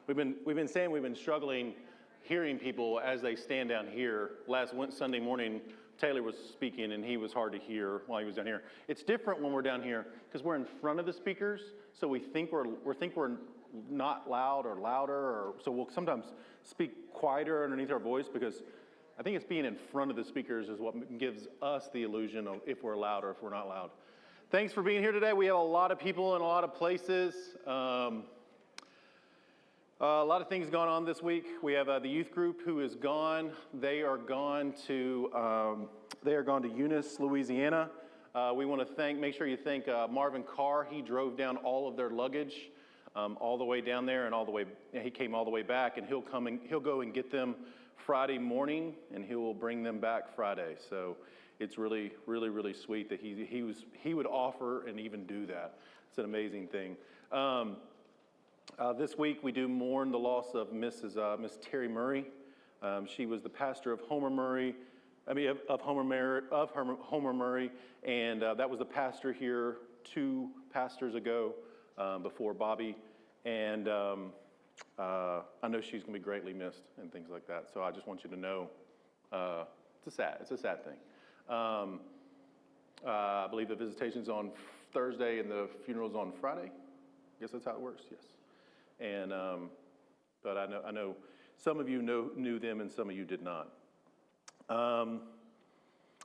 We've been saying we've been struggling hearing people as they stand down here. Last Sunday morning, Taylor was speaking and he was hard to hear while he was down here. It's different when we're down here because we're in front of the speakers, so we think we're not loud or louder, or so we'll sometimes speak quieter underneath our voice because I think it's being in front of the speakers is what gives us the illusion of if we're loud or if we're not loud. Thanks for being here today. We have a lot of people in a lot of places. A lot of things going on this week. We have the youth group who is gone. They are gone to Eunice, Louisiana. We want to make sure you thank Marvin Carr. He drove down all of their luggage all the way down there, and he came all the way back, and he'll go and get them Friday morning, and he will bring them back Friday. So it's really, really, really sweet that he would offer and even do that. It's an amazing thing. This week we do mourn the loss of Miss Terry Murray. She was the pastor of Homer Murray, and that was the pastor here 2 pastors ago before Bobby. And I know she's going to be greatly missed and things like that. So I just want you to know it's a sad thing. I believe the visitation's on Thursday and the funeral's on Friday. I guess that's how it works. Yes. And but I know some of you knew them and some of you did not.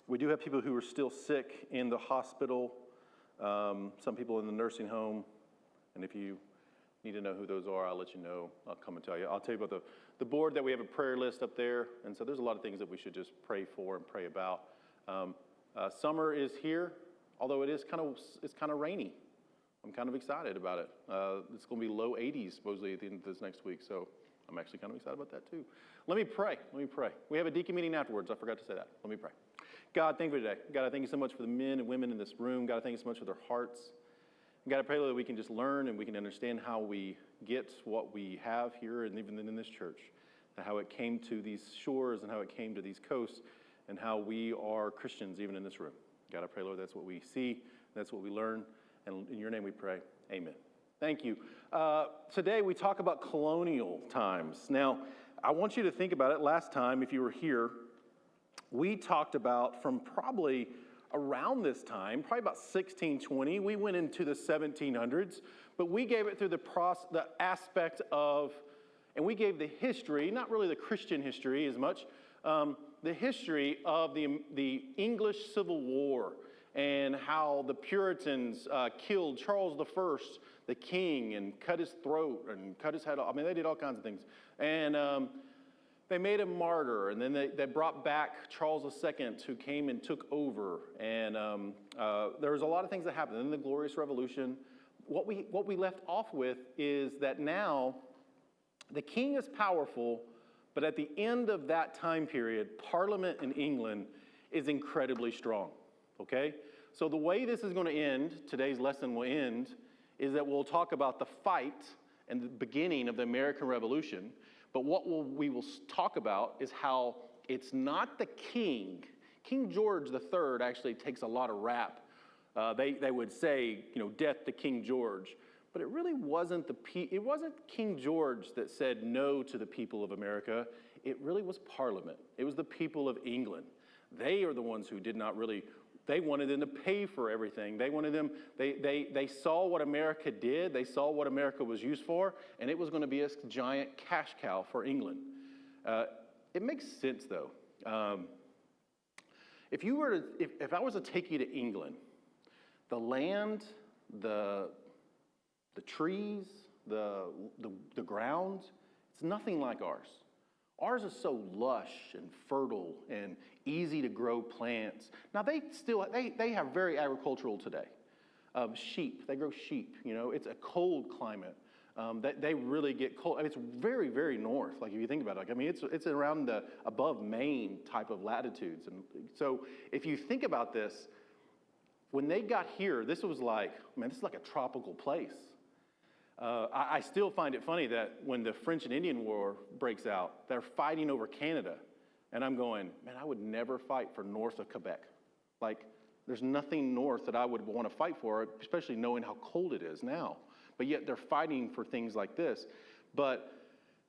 We do have people who are still sick in the hospital. Some people in the nursing home, and if you need to know who those are, I'll let you know. I'll come and tell you. I'll tell you about the board that we have a prayer list up there, and so there's a lot of things that we should just pray for and pray about. Summer is here, although it's kind of rainy. I'm kind of excited about it. It's going to be low 80s supposedly at the end of this next week, so I'm actually kind of excited about that too. Let me pray. We have a deacon meeting afterwards. I forgot to say that. Let me pray. God, thank you for today. God, I thank you so much for the men and women in this room. God, I thank you so much for their hearts. God, I pray that we can just learn and we can understand how we get what we have here and even in this church, and how it came to these shores and how it came to these coasts and how we are Christians even in this room. God, I pray, Lord, that's what we see, that's what we learn. And in your name we pray, amen. Thank you. Today we talk about colonial times. Now, I want you to think about it. Last time, if you were here, we talked about from probably around this time, probably about 1620, we went into the 1700s, but we gave it through the aspect of, and we gave the history, not really the Christian history as much, the history of the English Civil War, and how the Puritans killed Charles I, the king, and cut his throat and cut his head off. I mean, they did all kinds of things. And they made him martyr, and then they brought back Charles II, who came and took over. And there was a lot of things that happened. Then the Glorious Revolution. What we left off with is that now the king is powerful, but at the end of that time period, Parliament in England is incredibly strong. Okay? So the way this is going to end, today's lesson will end, is that we'll talk about the fight and the beginning of the American Revolution. But what we will talk about is how it's not the king. King George III actually takes a lot of rap. They would say, death to King George. But it really wasn't it wasn't King George that said no to the people of America. It really was Parliament. It was the people of England. They are the ones who did not really. They wanted them to pay for everything. They saw what America did. They saw what America was used for, and it was going to be a giant cash cow for England. It makes sense, though. If I was to take you to England, the land, the trees, the ground, it's nothing like ours. Ours is so lush and fertile and easy to grow plants. Now they have very agricultural today. Sheep, they grow sheep. It's a cold climate. They really get cold. I mean, it's very, very north. Like if you think about it, it's around the above Maine type of latitudes. And so if you think about this, when they got here, this is like a tropical place. I still find it funny that when the French and Indian War breaks out, they're fighting over Canada. And I'm going, man, I would never fight for north of Quebec. Like, there's nothing north that I would want to fight for, especially knowing how cold it is now. But yet they're fighting for things like this. But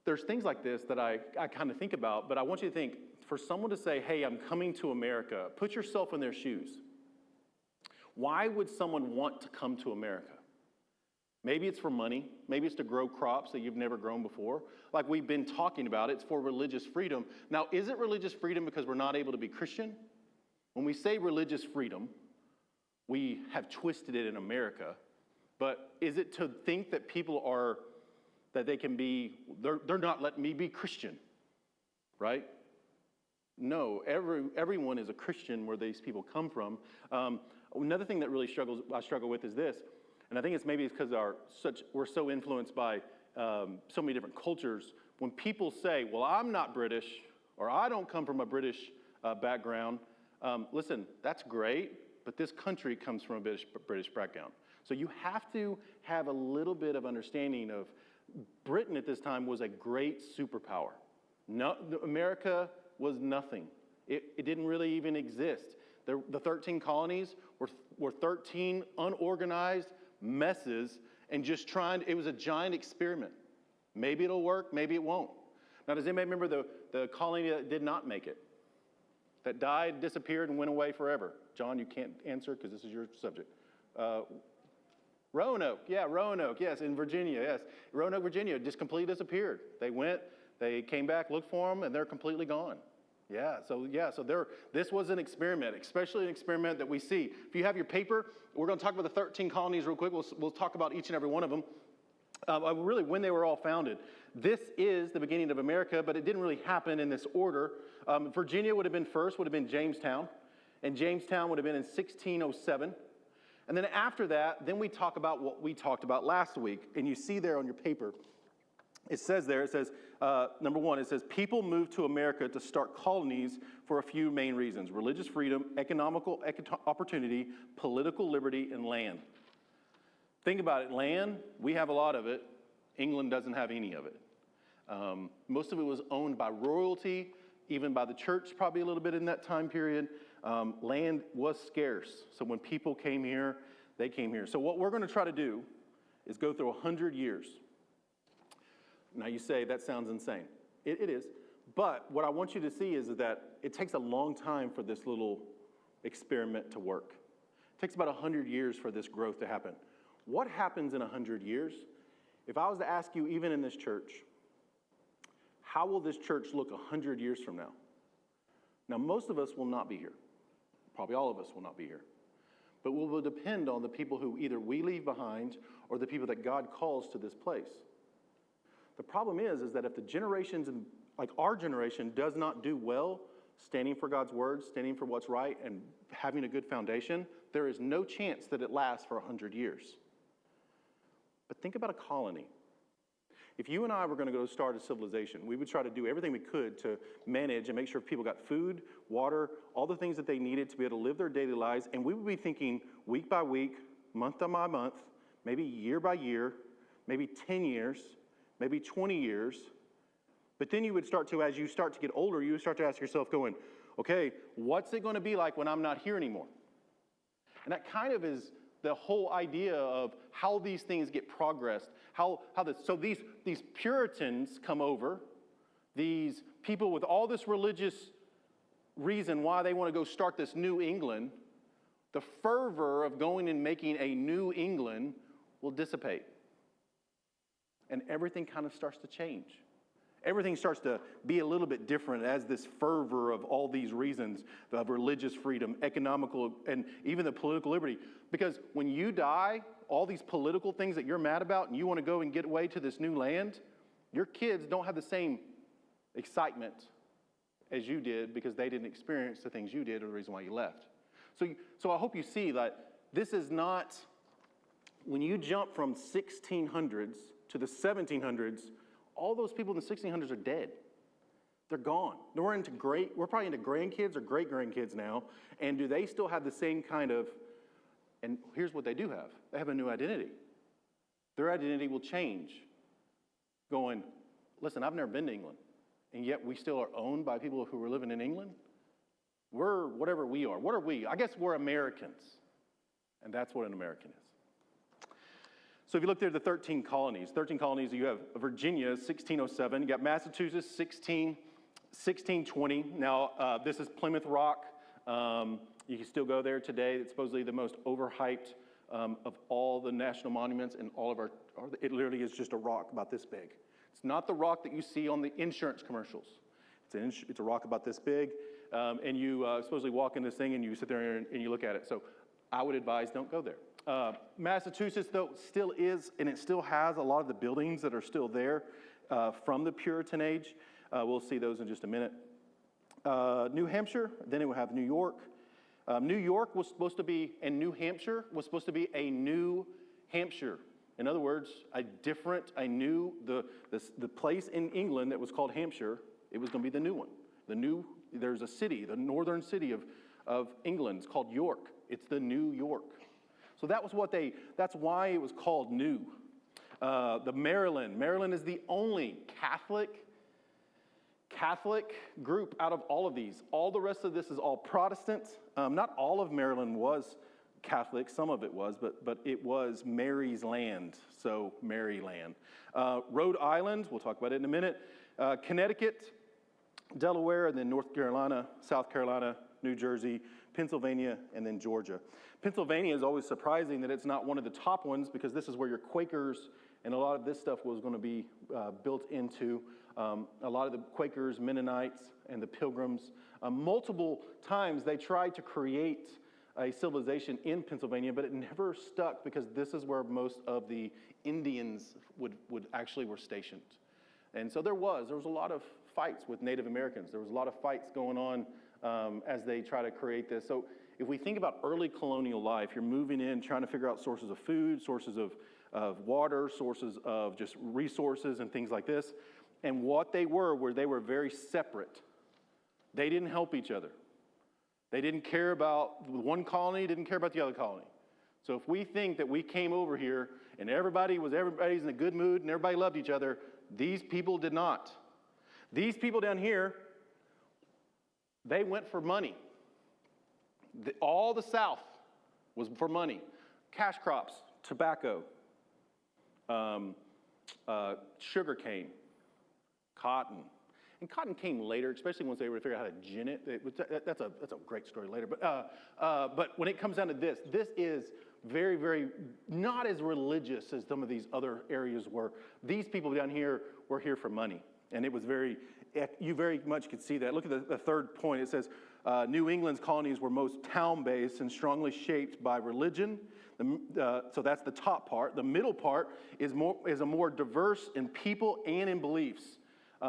there's things like this that I kind of think about, but I want you to think, for someone to say, hey, I'm coming to America, put yourself in their shoes. Why would someone want to come to America? Maybe it's for money. Maybe it's to grow crops that you've never grown before. Like we've been talking about, it's for religious freedom. Now, is it religious freedom because we're not able to be Christian? When we say religious freedom, we have twisted it in America. But is it to think that people are, that they can be, they're not letting me be Christian, right? No, everyone is a Christian where these people come from. Another thing that really I struggle with is this, and I think it's because we're so influenced by so many different cultures. When people say, well, I'm not British, or I don't come from a British background, listen, that's great, but this country comes from a British background. So you have to have a little bit of understanding of Britain at this time was a great superpower. No, America was nothing. It didn't really even exist. The 13 colonies were 13 unorganized messes and just it was a giant experiment. Maybe it'll work, maybe it won't. Now, does anybody remember the colony that did not make it? That died, disappeared, and went away forever? John, you can't answer because this is your subject. Roanoke, yes, in Virginia, yes. Roanoke, Virginia, just completely disappeared. They came back, looked for them, and they're completely gone. This was an experiment, especially an experiment that we see. If you have your paper, we're going to talk about the 13 colonies real quick. We'll talk about each and every one of them. Really, when they were all founded. This is the beginning of America, but it didn't really happen in this order. Virginia would have been first, would have been Jamestown, and Jamestown would have been in 1607. And then after that, then we talk about what we talked about last week, and you see there on your paper, it says, number one, it says, people moved to America to start colonies for a few main reasons: religious freedom, economical opportunity, political liberty, and land. Think about it. Land, we have a lot of it. England doesn't have any of it. Most of it was owned by royalty, even by the church, probably a little bit in that time period. Land was scarce. So when people came here, they came here. So what we're going to try to do is go through 100 years. Now you say, that sounds insane. It is. But what I want you to see is that it takes a long time for this little experiment to work. It takes about 100 years for this growth to happen. What happens in 100 years? If I was to ask you, even in this church, how will this church look 100 years from now? Now, most of us will not be here. Probably all of us will not be here. But we will depend on the people who either we leave behind or the people that God calls to this place. The problem is that if the generations, like our generation, does not do well standing for God's word, standing for what's right, and having a good foundation, there is no chance that it lasts for 100 years. But think about a colony. If you and I were going to go start a civilization, we would try to do everything we could to manage and make sure people got food, water, all the things that they needed to be able to live their daily lives. And we would be thinking week by week, month by month, maybe year by year, maybe 10 years, maybe 20 years. But then you would start to, as you start to get older, you would start to ask yourself going, okay, what's it going to be like when I'm not here anymore? And that kind of is the whole idea of how these things get progressed, so these Puritans come over, these people with all this religious reason why they want to go start this New England, the fervor of going and making a New England will dissipate. And everything kind of starts to change. Everything starts to be a little bit different as this fervor of all these reasons of religious freedom, economical, and even the political liberty. Because when you die, all these political things that you're mad about and you want to go and get away to this new land, your kids don't have the same excitement as you did because they didn't experience the things you did or the reason why you left. So I hope you see that this is not, when you jump from 1600s to the 1700s, all those people in the 1600s are dead. They're gone. We're probably into grandkids or great-grandkids now, and do they still have the same kind of, and here's what they do have. They have a new identity. Their identity will change. Going, listen, I've never been to England, and yet we still are owned by people who are living in England? We're whatever we are. What are we? I guess we're Americans, and that's what an American is. So if you look there, the 13 colonies, you have Virginia, 1607. You got Massachusetts, 1620. Now, this is Plymouth Rock. You can still go there today. It's supposedly the most overhyped of all the national monuments in all of it literally is just a rock about this big. It's not the rock that you see on the insurance commercials. It's a rock about this big, and you supposedly walk in this thing and you sit there and you look at it. So I would advise don't go there. Massachusetts, though, still is, and it still has a lot of the buildings that are still there from the Puritan age. We'll see those in just a minute. New Hampshire, then it will have New York. New York was supposed to be, and New Hampshire was supposed to be a new Hampshire. In other words, the place in England that was called Hampshire, it was going to be the new one. There's a city, the northern city of England, it's called York. It's the New York. So that's why it was called new. The Maryland is the only Catholic group out of all of these. All the rest of this is all Protestant. Not all of Maryland was Catholic, some of it was, but it was Mary's land, so Maryland. Rhode Island, we'll talk about it in a minute. Connecticut, Delaware, and then North Carolina, South Carolina, New Jersey, Pennsylvania, and then Georgia. Pennsylvania is always surprising that it's not one of the top ones because this is where your Quakers and a lot of this stuff was going to be built into. A lot of the Quakers, Mennonites, and the Pilgrims. Multiple times they tried to create a civilization in Pennsylvania, but it never stuck because this is where most of the Indians would actually were stationed. And so there was a lot of fights with Native Americans. There was a lot of fights going on as they try to create this. So if we think about early colonial life, you're moving in, trying to figure out sources of food, sources of water, sources of just resources and things like this. And what they were they were very separate. They didn't help each other. They didn't care about, one colony didn't care about the other colony. So if we think that we came over here and everybody's in a good mood and everybody loved each other, these people did not. These people down here, they went for money. All the South was for money. Cash crops, tobacco, sugarcane, cotton. And cotton came later, especially once they were to figure out how to gin it. That's a great story later. But when it comes down to this is very, very not as religious as some of these other areas were. These people down here were here for money. And it was you very much could see that. Look at the third point. It says, New England's colonies were most town-based and strongly shaped by religion. So that's the top part. The middle part is a more diverse in people and in beliefs.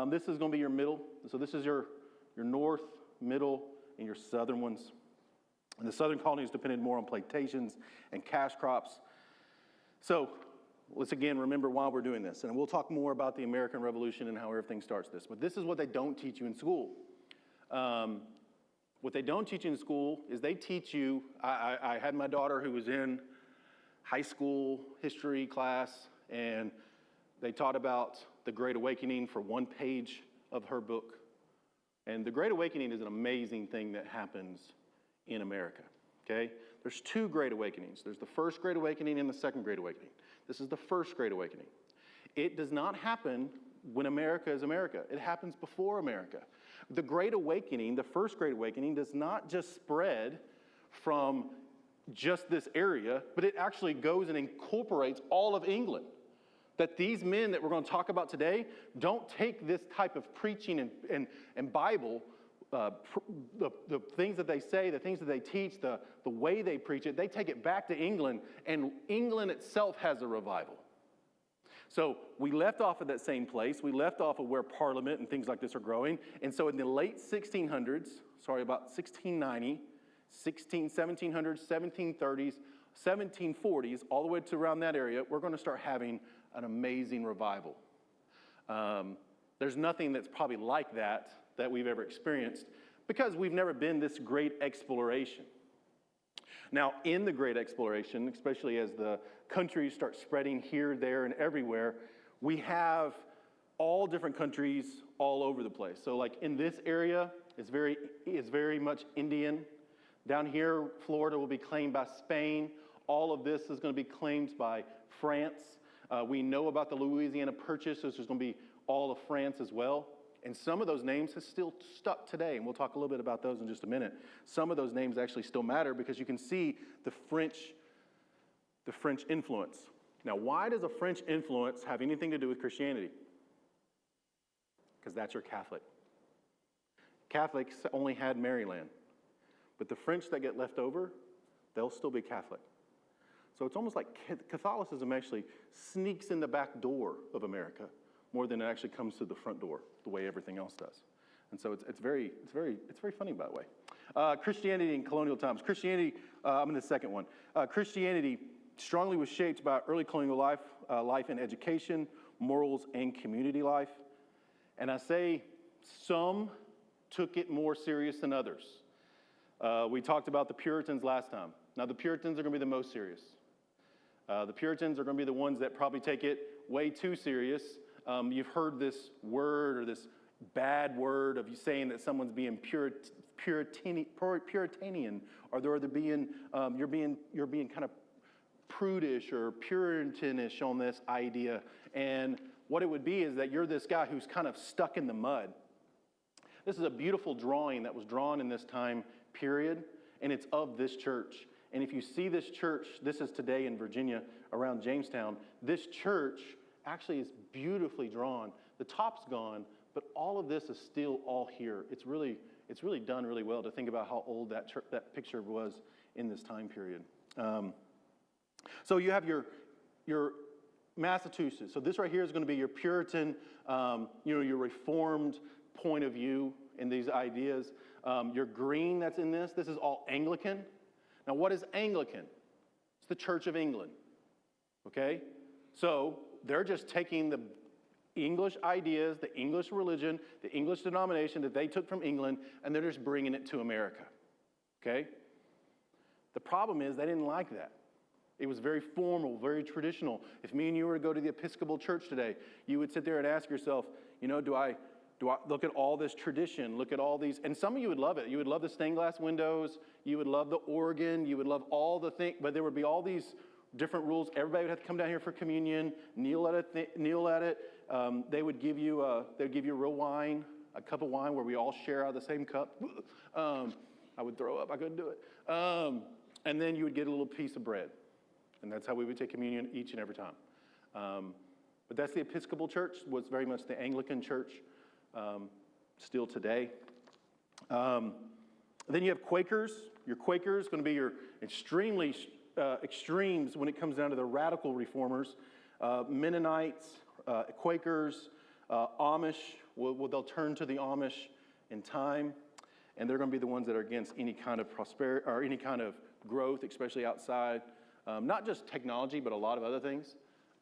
This is going to be your middle. So this is your north, middle, and your southern ones. And the southern colonies depended more on plantations and cash crops. So let's again remember why we're doing this. And we'll talk more about the American Revolution and how everything starts this. But this is what they don't teach you in school. What they don't teach you in school is they teach you, I had my daughter who was in high school history class, and they taught about the Great Awakening for one page of her book. And the Great Awakening is an amazing thing that happens in America, okay? There's two Great Awakenings. There's the first Great Awakening and the second Great Awakening. This is the first Great Awakening. It does not happen when America is America. It happens before America. The Great Awakening, the first Great Awakening, does not just spread from just this area, but it actually goes and incorporates all of England. That these men that we're going to talk about today don't take this type of preaching and Bible, the things that they say, the things that they teach, the way they preach it, they take it back to England, and England itself has a revival. So we left off at that same place. We left off of where Parliament and things like this are growing. And so in the late 1600s, about 1690, 1700s, 1730s, 1740s, all the way to around that area, we're going to start having an amazing revival. There's nothing that's probably like that we've ever experienced because we've never been this great exploration. Now, in the Great Exploration, especially as the countries start spreading here, there, and everywhere, we have all different countries all over the place. So like in this area, it's very much Indian. Down here, Florida will be claimed by Spain. All of this is going to be claimed by France. We know about the Louisiana Purchase, so there's going to be all of France as well. And some of those names have still stuck today, and we'll talk a little bit about those in just a minute. Some of those names actually still matter because you can see the French influence. Now, why does a French influence have anything to do with Christianity? Because that's your Catholic. Catholics only had Maryland, but the French that get left over, they'll still be Catholic. So it's almost like Catholicism actually sneaks in the back door of America more than it actually comes to the front door, the way everything else does. And so it's very funny, by the way. Christianity in colonial times. Christianity, I'm in the second one. Christianity strongly was shaped by early colonial life, life in education, morals, and community life. And I say some took it more serious than others. We talked about the Puritans last time. Now, the Puritans are going to be the most serious. The Puritans are going to be the ones that probably take it way too serious. You've heard this word or this bad word of you saying that someone's being Puritanian, or they're being you're being kind of prudish or Puritanish on this idea. And what it would be is that you're this guy who's kind of stuck in the mud. This is a beautiful drawing that was drawn in this time period, and it's of this church. And if you see this church, this is today in Virginia around Jamestown, this church actually is beautifully drawn. The top's gone, but all of this is still all here. It's really done really well to think about how old that picture was in this time period. So you have your Massachusetts. So this right here is going to be your Puritan, your Reformed point of view in these ideas. Your green that's in this is all Anglican. Now, what is Anglican? It's the Church of England, okay? So they're just taking the English ideas, the English religion, the English denomination that they took from England, and they're just bringing it to America, okay? The problem is they didn't like that. It was very formal, very traditional. If me and you were to go to the Episcopal Church today, you would sit there and ask yourself, do I look at all this tradition, look at all these, and some of you would love it. You would love the stained glass windows, you would love the organ, you would love all the things, but there would be all these different rules. Everybody would have to come down here for communion, kneel at it. They would give you real wine, a cup of wine where we all share out of the same cup. I would throw up, I couldn't do it. And then you would get a little piece of bread. And that's how we would take communion each and every time. But that's the Episcopal Church, was very much the Anglican Church, still today. Then you have Quakers. Your Quakers going to be your extremely extremes when it comes down to the radical reformers. Mennonites, Quakers, Amish. They'll turn to the Amish in time, and they're going to be the ones that are against any kind of prosperity or any kind of growth, especially outside. Not just technology, but a lot of other things.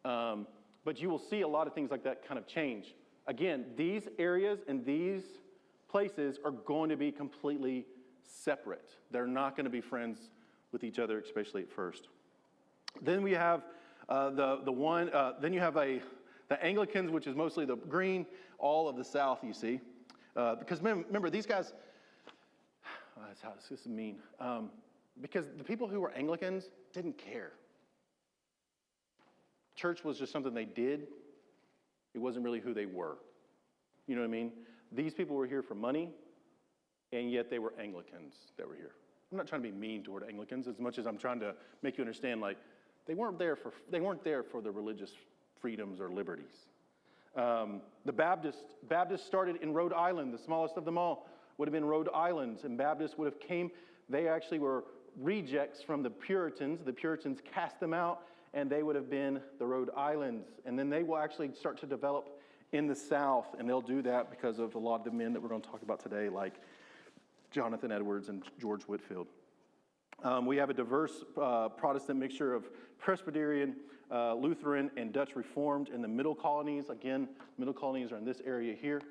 But you will see a lot of things like that kind of change. Again, these areas and these places are going to be completely separate. They're not going to be friends with each other, especially at first. Then we have then you have the Anglicans, which is mostly the green, all of the South, you see. Because remember, these guys, this is mean. Because the people who were Anglicans didn't care. Church was just something they did. It wasn't really who they were. You know what I mean? These people were here for money, and yet they were Anglicans that were here. I'm not trying to be mean toward Anglicans as much as I'm trying to make you understand, like, they weren't there for the religious freedoms or liberties. The Baptists started in Rhode Island. The smallest of them all would have been Rhode Island, and Baptists would have came. They actually were rejects from the Puritans. The Puritans cast them out, and they would have been the Rhode Islands. And then they will actually start to develop in the South, and they'll do that because of a lot of the men that we're going to talk about today, like Jonathan Edwards and George Whitefield. We have a diverse Protestant mixture of Presbyterian, Lutheran, and Dutch Reformed in the middle colonies. Again, middle colonies are in this area here.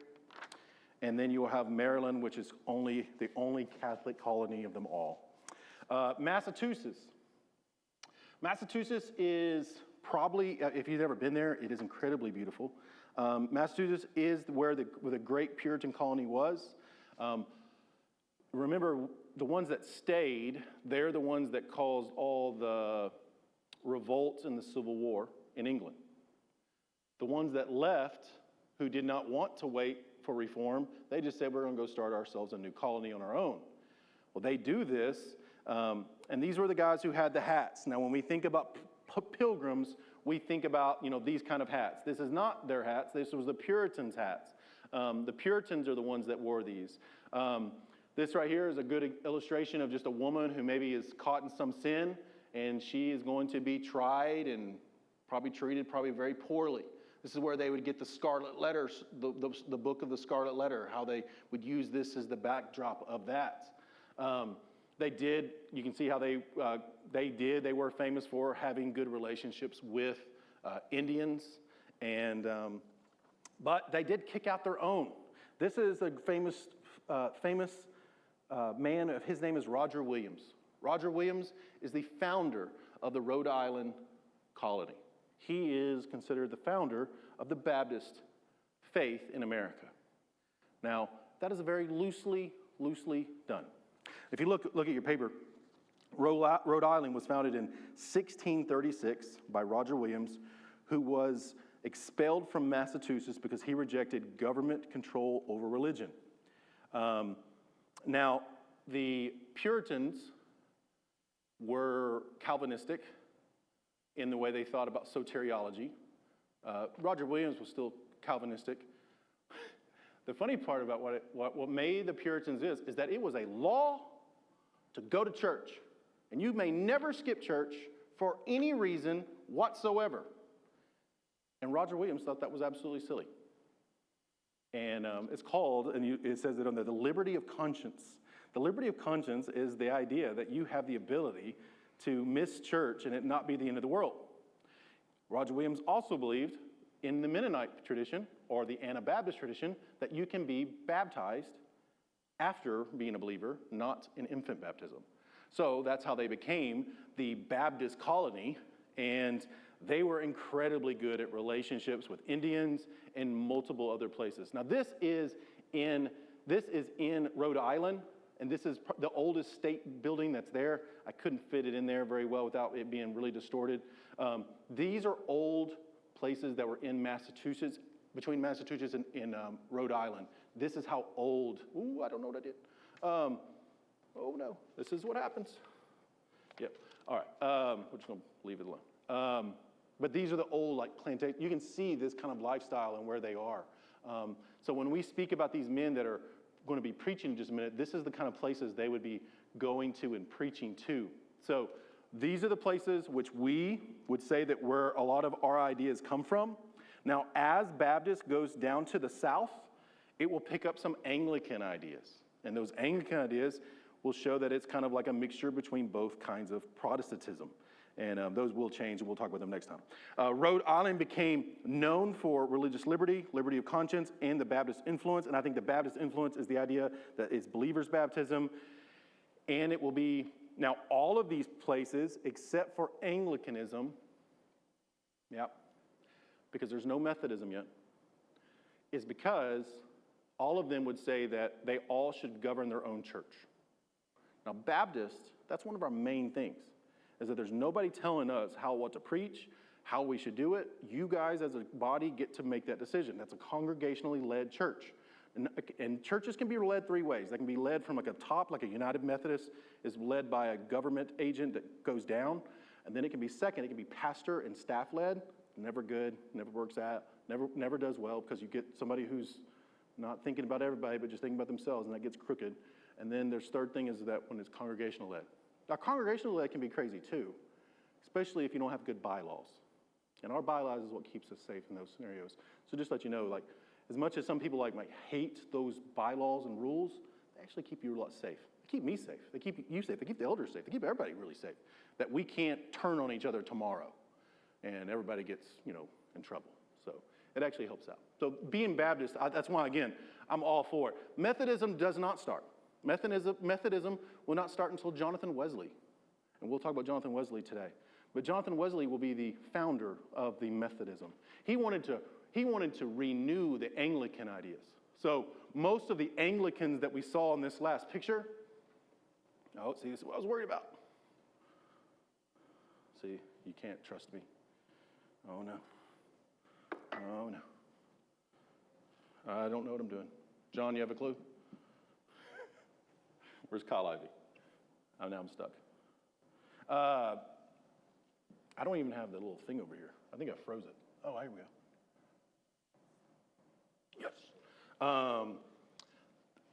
And then you will have Maryland, which is the only Catholic colony of them all. Massachusetts. Massachusetts is probably, if you've ever been there, it is incredibly beautiful. Massachusetts is where the great Puritan colony was. remember, the ones that stayed, they're the ones that caused all the revolts in the Civil War in England. The ones that left, who did not want to wait for reform, they just said, we're going to go start ourselves a new colony on our own. Well, they do this, and these were the guys who had the hats. Now, when we think about pilgrims, we think about, these kind of hats. This is not their hats. This was the Puritans' hats. The Puritans are the ones that wore these. This right here is a good illustration of just a woman who maybe is caught in some sin, and she is going to be tried and probably treated very poorly. This is where they would get the Scarlet Letters, the book of the Scarlet Letter, how they would use this as the backdrop of that. You can see how they were famous for having good relationships with Indians, but they did kick out their own. This is a famous man, his name is Roger Williams. Roger Williams is the founder of the Rhode Island colony. He is considered the founder of the Baptist faith in America. Now, that is a very loosely done. If you look at your paper, Rhode Island was founded in 1636 by Roger Williams, who was expelled from Massachusetts because he rejected government control over religion. Now, the Puritans were Calvinistic in the way they thought about soteriology. Roger Williams was still Calvinistic. The funny part about what made the Puritans is that it was a law to go to church. And you may never skip church for any reason whatsoever. And Roger Williams thought that was absolutely silly. And it's called, and it says it on there, the liberty of conscience. The liberty of conscience is the idea that you have the ability to miss church and it not be the end of the world. Roger Williams also believed in the Mennonite tradition, or the Anabaptist tradition, that you can be baptized after being a believer, not in infant baptism. So that's how they became the Baptist colony, and they were incredibly good at relationships with Indians and multiple other places. Now this is in Rhode Island, and this is the oldest state building that's there. I couldn't fit it in there very well without it being really distorted. These are old places that were in Massachusetts, between Massachusetts and Rhode Island. This is how old. Ooh, I don't know what I did. Oh no, this is what happens. Yep. All right. We're just gonna leave it alone. But these are the old plantations. You can see this kind of lifestyle and where they are. So when we speak about these men that are going to be preaching in just a minute, this is the kind of places they would be going to and preaching to. So these are the places which we would say that where a lot of our ideas come from. Now, as Baptist goes down to the south, it will pick up some Anglican ideas. And those Anglican ideas will show that it's kind of like a mixture between both kinds of Protestantism. And those will change, and we'll talk about them next time. Rhode Island became known for religious liberty, liberty of conscience, and the Baptist influence. And I think the Baptist influence is the idea that it's believers' baptism. And it will be, now all of these places, except for Anglicanism, because there's no Methodism yet, is because all of them would say that they all should govern their own church. Now Baptist, that's one of our main things, is that there's nobody telling us what to preach, how we should do it. You guys as a body get to make that decision. That's a congregationally led church. And churches can be led three ways. They can be led from a top, like a United Methodist is led by a government agent that goes down. And then it can be second, it can be pastor and staff led. Never good, never works out, never does well, because you get somebody who's not thinking about everybody, but just thinking about themselves, and that gets crooked. And then there's third thing is that when it's congregational led. Now, congregational led can be crazy too, especially if you don't have good bylaws. And our bylaws is what keeps us safe in those scenarios. So just to let you know, as much as some people might hate those bylaws and rules, they actually keep you a lot safe. They keep me safe. They keep you safe. They keep the elders safe. They keep everybody really safe. That we can't turn on each other tomorrow and everybody gets, in trouble. So it actually helps out. So being Baptist, that's why, again, I'm all for it. Methodism does not start. Methodism will not start until Jonathan Wesley. And we'll talk about Jonathan Wesley today. But Jonathan Wesley will be the founder of the Methodism. He wanted to renew the Anglican ideas. So most of the Anglicans that we saw in this last picture, Oh, see, this is what I was worried about. See, you can't trust me. Oh, no. Oh, no. I don't know what I'm doing. John, you have a clue? Where's Kyle Ivy? Oh, now I'm stuck. I don't even have the little thing over here. I think I froze it. Oh, here we go. Yes.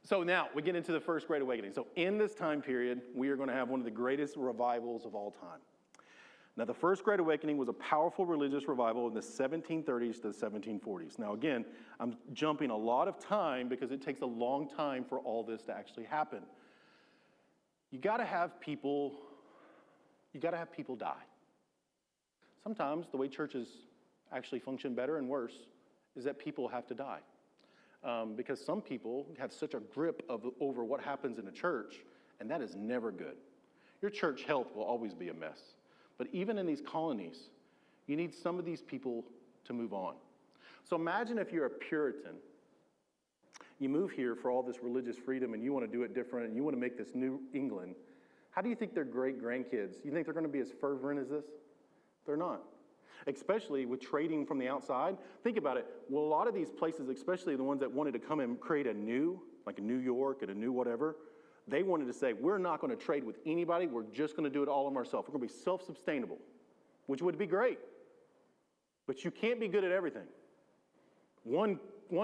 So now we get into the First Great Awakening. So in this time period, we are going to have one of the greatest revivals of all time. Now, the First Great Awakening was a powerful religious revival in the 1730s to the 1740s. Now, again, I'm jumping a lot of time because it takes a long time for all this to actually happen. You got to have people die. Sometimes the way churches actually function better and worse is that people have to die. Because some people have such a grip over what happens in a church, and that is never good. Your church health will always be a mess. But even in these colonies, you need some of these people to move on. So imagine if you're a Puritan. You move here for all this religious freedom, and you want to do it different, and you want to make this new England. How do you think their great-grandkids, you think they're going to be as fervent as this? They're not. Especially with trading from the outside. Think about it. Well, a lot of these places, especially the ones that wanted to come and create a new, like a New York and a new whatever, they wanted to say, we're not going to trade with anybody. We're just going to do it all of ourselves. We're going to be self-sustainable, which would be great. But you can't be good at everything. One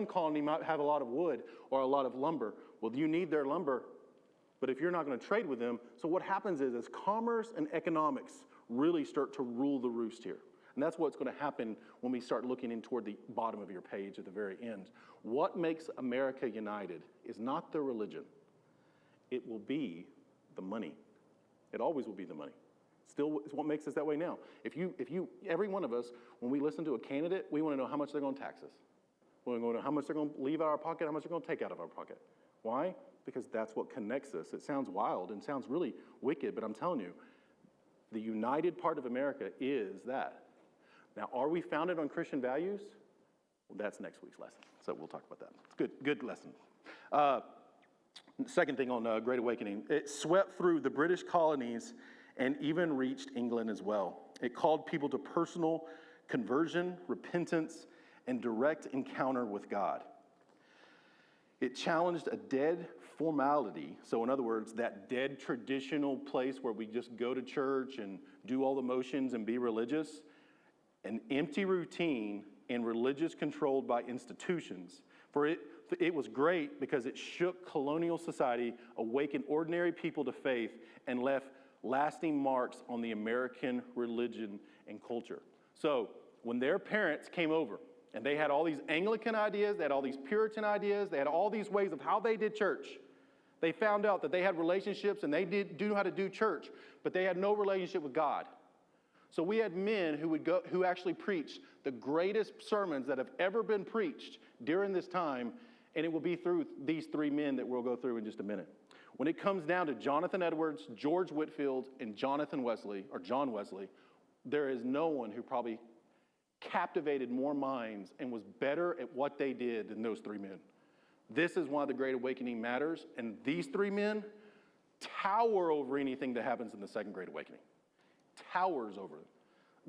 colony might have a lot of wood or a lot of lumber. Well, you need their lumber, but if you're not going to trade with them, so what happens is commerce and economics really start to rule the roost here. And that's what's going to happen when we start looking in toward the bottom of your page at the very end. What makes America united is not the religion. It will be the money. It always will be the money. Still, it's what makes us that way now. If you, every one of us, when we listen to a candidate, we want to know how much they're going to tax us. We want to know how much they're going to leave out of our pocket, how much they're going to take out of our pocket. Why? Because that's what connects us. It sounds wild and sounds really wicked, but I'm telling you, the united part of America is that. Now, are we founded on Christian values? Well, that's next week's lesson, so we'll talk about that. It's good lesson. Second thing on Great Awakening, it swept through the British colonies and even reached England as well. It called people to personal conversion, repentance, and direct encounter with God. It challenged a dead formality. So in other words, that dead traditional place where we just go to church and do all the motions and be religious, an empty routine and religious controlled by institutions. For it was great because it shook colonial society, awakened ordinary people to faith, and left lasting marks on the American religion and culture. So when their parents came over, and they had all these Anglican ideas, they had all these Puritan ideas, they had all these ways of how they did church. They found out that they had relationships and they do know how to do church, but they had no relationship with God. So we had men who actually preached the greatest sermons that have ever been preached during this time, and it will be through these three men that we'll go through in just a minute. When it comes down to Jonathan Edwards, George Whitefield, and John Wesley, there is no one who probably captivated more minds and was better at what they did than those three men. This is why the Great Awakening matters, and these three men tower over anything that happens in the Second Great Awakening. Towers over it.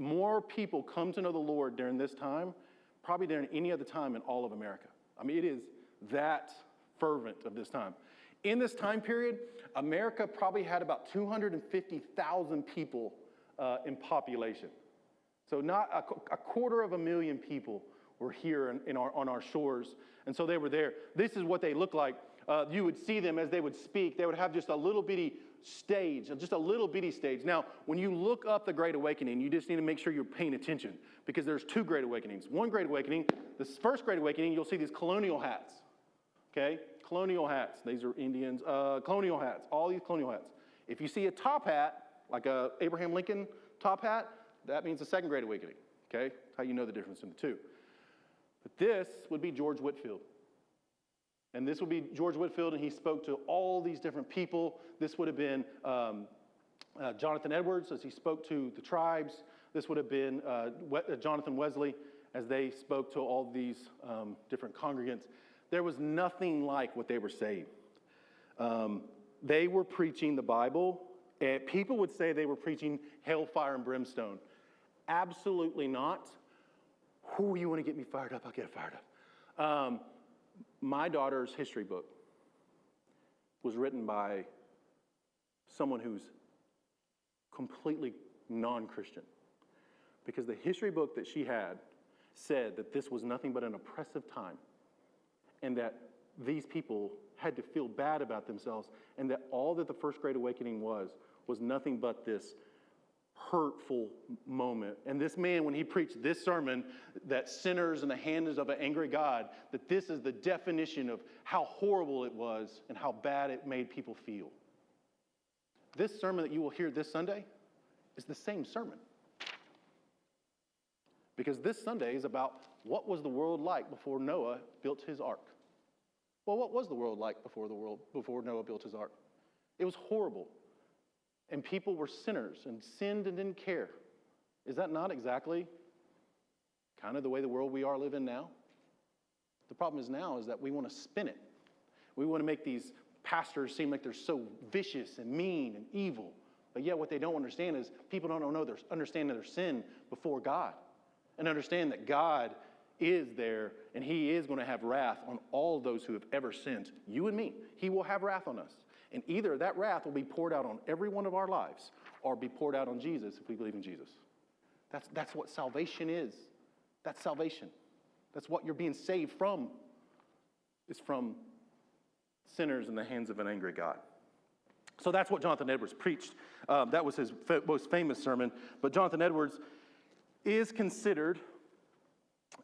More people come to know the Lord during this time, probably during any other time in all of America. I mean, it is that fervent of this time. In this time period, America probably had about 250,000 people in population. So not a 250,000 people were here on our shores, and so they were there. This is what they looked like. You would see them as they would speak. They would have just a little bitty stage, just a little bitty stage. Now, when you look up the Great Awakening, you just need to make sure you're paying attention because there's two Great Awakenings. One Great Awakening, this first Great Awakening, you'll see these colonial hats, okay? Colonial hats. These are Indians. Colonial hats, all these colonial hats. If you see a top hat, like a Abraham Lincoln top hat, that means the Second Great Awakening, okay? That's how you know the difference in the two. But this would be George Whitefield. And this would be George Whitefield, and he spoke to all these different people. This would have been Jonathan Edwards as he spoke to the tribes. This would have been Jonathan Wesley as they spoke to all these different congregants. There was nothing like what they were saying. they were preaching the Bible, and people would say they were preaching hellfire and brimstone. Absolutely not. Who you want to get me fired up? I'll get fired up. My daughter's history book was written by someone who's completely non-Christian. Because the history book that she had said that this was nothing but an oppressive time, and that these people had to feel bad about themselves, and that all that the First Great Awakening was nothing but this hurtful moment. And this man, when he preached this sermon, that sinners in the hands of an angry God, that this is the definition of how horrible it was and how bad it made people feel. This sermon that you will hear this Sunday is the same sermon. Because this Sunday is about what was the world like before Noah built his ark. Well, what was the world like before Noah built his ark? It was horrible. And people were sinners and sinned and didn't care. Is that not exactly kind of the way the world we are living now? The problem is now is that we want to spin it. We want to make these pastors seem like they're so vicious and mean and evil. But yet what they don't understand is people don't know their understanding their sin before God. And understand that God is there and he is going to have wrath on all those who have ever sinned. You and me. He will have wrath on us. And either that wrath will be poured out on every one of our lives or be poured out on Jesus if we believe in Jesus. That's what salvation is. That's salvation. That's what you're being saved from. It's from sinners in the hands of an angry God. So that's what Jonathan Edwards preached. That was his most famous sermon. But Jonathan Edwards is considered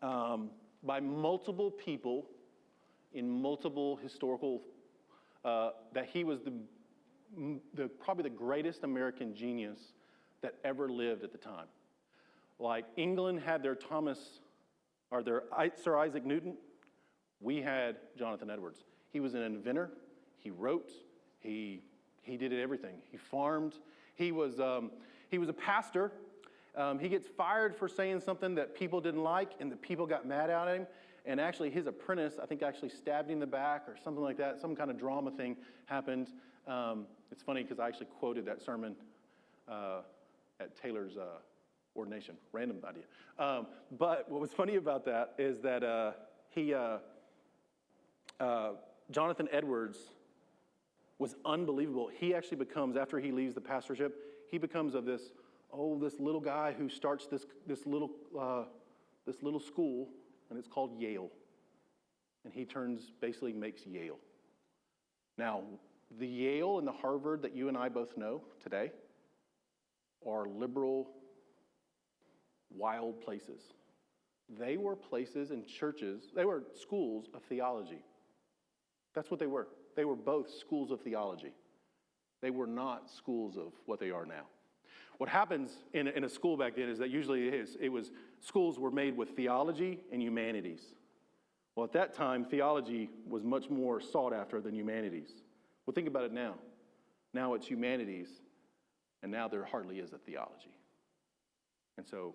by multiple people in multiple historical that he was probably the greatest American genius that ever lived at the time. Like England had their Sir Isaac Newton, we had Jonathan Edwards. He was an inventor. He wrote. He did everything. He farmed. He was a pastor. He gets fired for saying something that people didn't like, and the people got mad at him. And actually, his apprentice, I think, actually stabbed him in the back or something like that. Some kind of drama thing happened. It's funny because I actually quoted that sermon at Taylor's ordination. Random idea. But what was funny about that is that Jonathan Edwards was unbelievable. He actually becomes, after he leaves the pastorship, he becomes of this little guy who starts this little school, and it's called Yale. And he basically makes Yale. Now, the Yale and the Harvard that you and I both know today are liberal, wild places. They were places and churches, they were schools of theology. That's what they were. They were both schools of theology. They were not schools of what they are now. What happens in a school back then is that usually schools were made with theology and humanities. Well, at that time, theology was much more sought after than humanities. Well, think about it now. Now it's humanities, and now there hardly is a theology. And so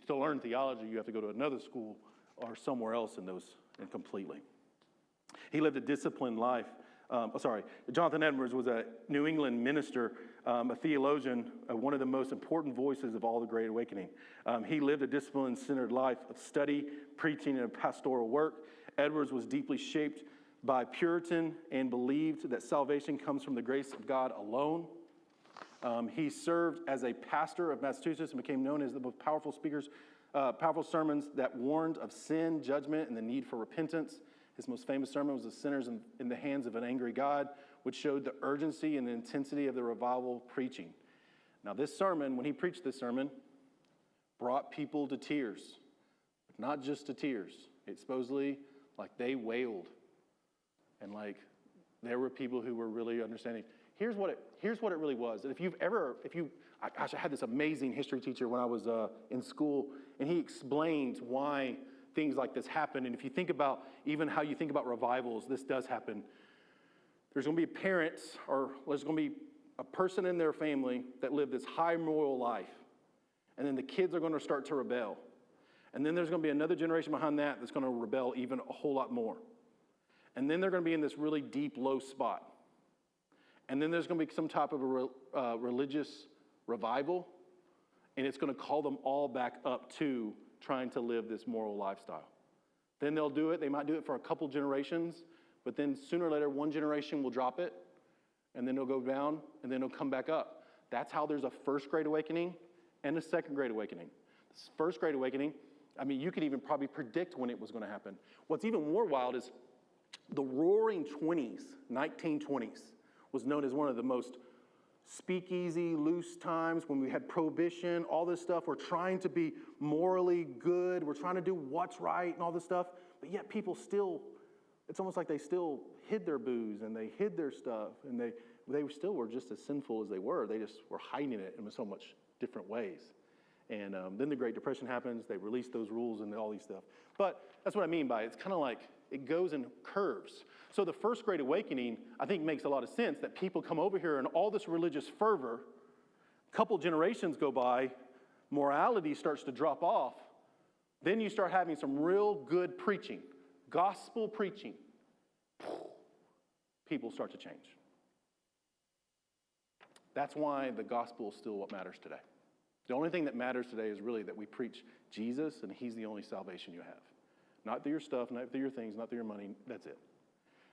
to learn theology, you have to go to another school or somewhere else and completely. He lived a disciplined life. Jonathan Edwards was a New England minister, a theologian, one of the most important voices of all the Great Awakening. He lived a discipline-centered life of study, preaching, and pastoral work. Edwards was deeply shaped by Puritan and believed that salvation comes from the grace of God alone. He served as a pastor of Massachusetts and became known as the most powerful sermons that warned of sin, judgment, and the need for repentance. His most famous sermon was The Sinners in the Hands of an Angry God, which showed the urgency and the intensity of the revival preaching. Now, this sermon, when he preached this sermon, brought people to tears. But not just to tears. It supposedly, they wailed. And there were people who were really understanding. Here's what it really was. And I had this amazing history teacher when I was in school, and he explained why things like this happen. And if you think about even how you think about revivals, this does happen. There's going to be parents, or there's going to be a person in their family that lived this high moral life. And then the kids are going to start to rebel. And then there's going to be another generation behind that that's going to rebel even a whole lot more. And then they're going to be in this really deep, low spot. And then there's going to be some type of a religious revival, and it's going to call them all back up to trying to live this moral lifestyle. Then they'll do it. They might do it for a couple generations, but then sooner or later, one generation will drop it, and then it'll go down, and then it'll come back up. That's how there's a first great awakening and a second great awakening. This first great awakening, I mean, you could even probably predict when it was going to happen. What's even more wild is the roaring 20s, 1920s, was known as one of the most speakeasy, loose times when we had prohibition, all this stuff. We're trying to be morally good. We're trying to do what's right and all this stuff. But yet people still, it's almost like they still hid their booze and they hid their stuff. And they still were just as sinful as they were. They just were hiding it in so much different ways. And then the Great Depression happens. They release those rules and all these stuff. But that's what I mean by it. It's kind of like it goes in curves. So the first Great Awakening, I think, makes a lot of sense that people come over here and all this religious fervor, a couple generations go by, morality starts to drop off. Then you start having some real good preaching, gospel preaching. People start to change. That's why the gospel is still what matters today. The only thing that matters today is really that we preach Jesus, and he's the only salvation you have. Not through your stuff, not through your things, not through your money. That's it.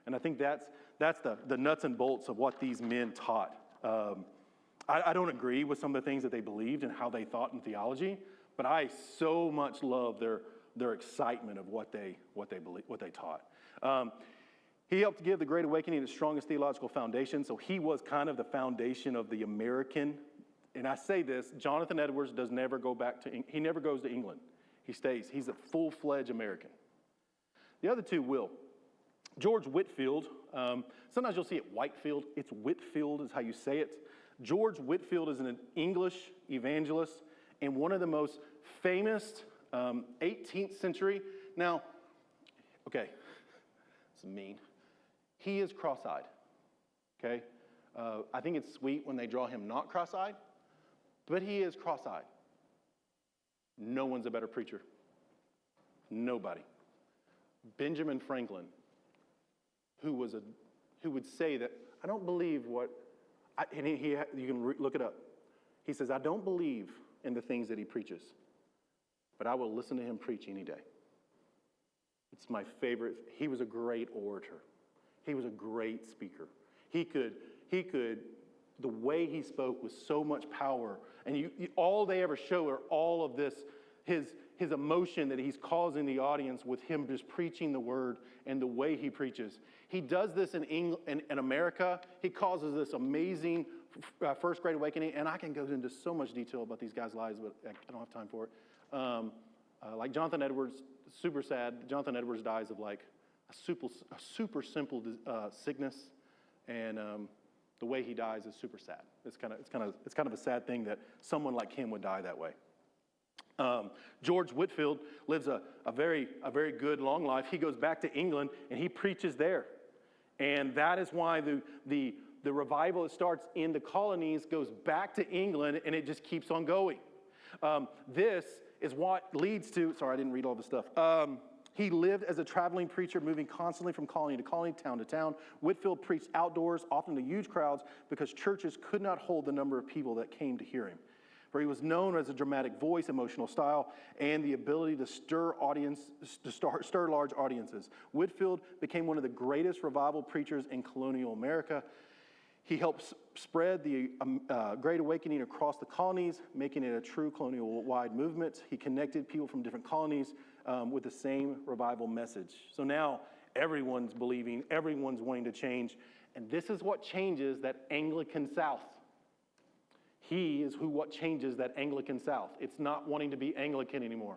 And I think that's the nuts and bolts of what these men taught. I don't agree with some of the things that they believed and how they thought in theology, but I so much love their excitement of what they taught. He helped give the Great Awakening its strongest theological foundation. So he was kind of the foundation of the American. And I say this, Jonathan Edwards never goes to England. He stays. He's a full-fledged American. The other two will. George Whitefield, sometimes you'll see it Whitefield. It's Whitfield is how you say it. George Whitefield is an English evangelist and one of the most famous 18th century. Now, okay, it's mean. He is cross-eyed, okay? I think it's sweet when they draw him not cross-eyed, but he is cross-eyed. No one's a better preacher. Nobody. Benjamin Franklin, who would say that, I don't believe what, you can look it up. He says, I don't believe in the things that he preaches, but I will listen to him preach any day. It's my favorite. He was a great orator. He was a great speaker. He could, the way he spoke with so much power, and all they ever show are all of this, his emotion that he's causing the audience with him just preaching the word and the way he preaches. He does this in America. He causes this amazing first Great Awakening, and I can go into so much detail about these guys' lives, but I don't have time for it. Like Jonathan Edwards, super sad. Jonathan Edwards dies of like a super simple sickness, and the way he dies is super sad. It's kind of a sad thing that someone like him would die that way. George Whitefield lives a very good long life. He goes back to England and he preaches there, and that is why the revival that starts in the colonies goes back to England, and it just keeps on going. This is what leads to. Sorry, I didn't read all the stuff. He lived as a traveling preacher, moving constantly from colony to colony, town to town. Whitefield preached outdoors, often to huge crowds, because churches could not hold the number of people that came to hear him. For he was known as a dramatic voice, emotional style, and the ability to stir large audiences. Whitefield became one of the greatest revival preachers in colonial America. He helped spread the Great Awakening across the colonies, making it a true colonial-wide movement. He connected people from different colonies with the same revival message. So now everyone's believing, everyone's wanting to change, and this is what changes that Anglican South. He is what changes that Anglican South. It's not wanting to be Anglican anymore.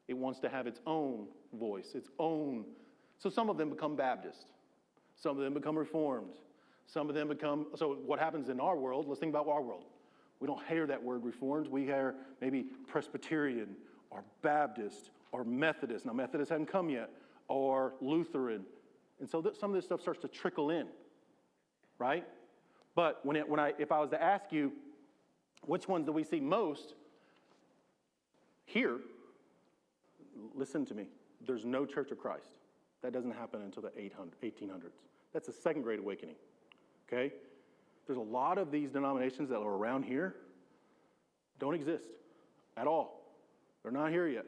It wants to have its own voice, its own. So some of them become Baptist. Some of them become Reformed. Some of them become, so what happens in our world, let's think about our world. We don't hear that word Reformed. We hear maybe Presbyterian or Baptist or Methodist. Now, Methodist hasn't come yet. Or Lutheran. And so some of this stuff starts to trickle in, right? But if I was to ask you, which ones do we see most? Here, listen to me. There's no Church of Christ. That doesn't happen until the 1800s. That's the Second Great Awakening, okay? There's a lot of these denominations that are around here don't exist at all. They're not here yet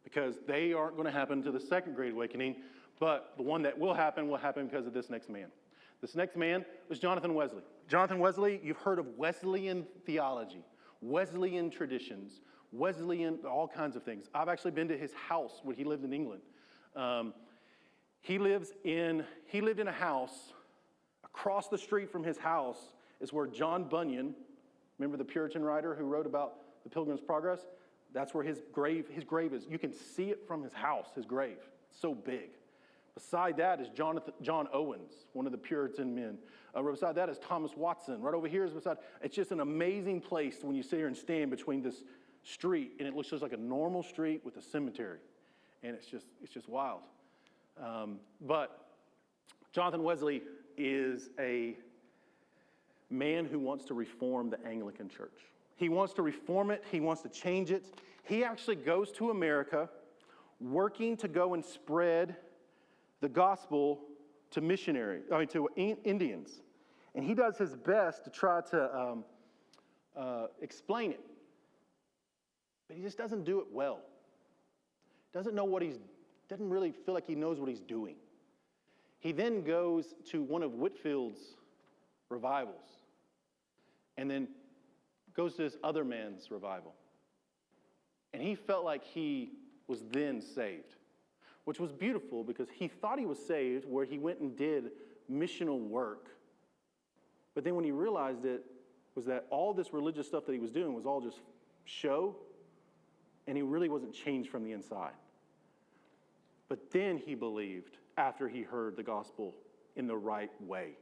because they aren't going to happen to the second Great Awakening, but the one that will happen because of this next man. This next man was Jonathan Wesley. Jonathan Wesley, you've heard of Wesleyan theology, Wesleyan traditions, Wesleyan, all kinds of things. I've actually been to his house when he lived in England. He lived in a house. Across the street from his house is where John Bunyan, remember the Puritan writer who wrote about the Pilgrim's Progress? That's where his grave is. You can see it from his house, his grave. It's so big. Beside that is John Owens, one of the Puritan men. Right beside that is Thomas Watson. Right over here is beside. It's just an amazing place when you sit here and stand between this street, and it looks just like a normal street with a cemetery, and it's just wild. But Jonathan Wesley is a man who wants to reform the Anglican Church. He wants to reform it. He wants to change it. He actually goes to America working to go and spread the gospel to to Indians. And he does his best to try to explain it. But he just doesn't do it well. Doesn't really feel like he knows what he's doing. He then goes to one of Whitfield's revivals and then goes to this other man's revival. And he felt like he was then saved, which was beautiful because he thought he was saved where he went and did missional work. But then when he realized it was that all this religious stuff that he was doing was all just show, and he really wasn't changed from the inside. But then he believed after he heard the gospel in the right way.